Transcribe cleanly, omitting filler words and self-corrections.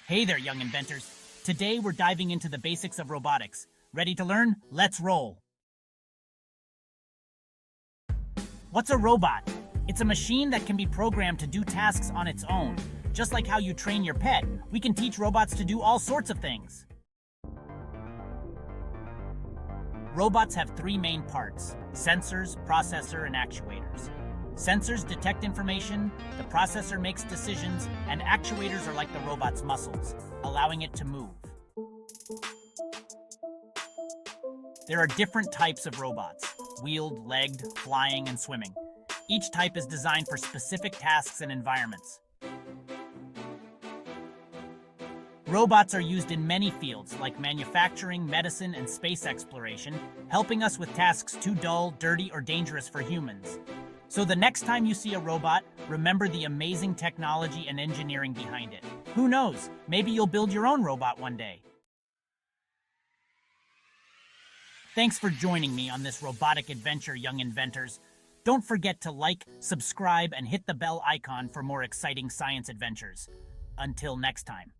Hey there, young inventors. Today we're diving into the basics of robotics. Ready to learn? Let's roll. What's a robot? It's a machine that can be programmed to do tasks on its own. Just like how you train your pet, we can teach robots to do all sorts of things. Robots have three main parts: sensors, processor, and actuators. Sensors detect information, the processor makes decisions, and actuators are like the robot's muscles, allowing it to move. There are different types of robots: wheeled, legged, flying, and swimming. Each type is designed for specific tasks and environments. Robots are used in many fields like manufacturing, medicine, and space exploration, helping us with tasks too dull, dirty, or dangerous for humans. So the next time you see a robot, remember the amazing technology and engineering behind it. Who knows, maybe you'll build your own robot one day. Thanks for joining me on this robotic adventure, young inventors. Don't forget to like, subscribe, and hit the bell icon for more exciting science adventures. Until next time.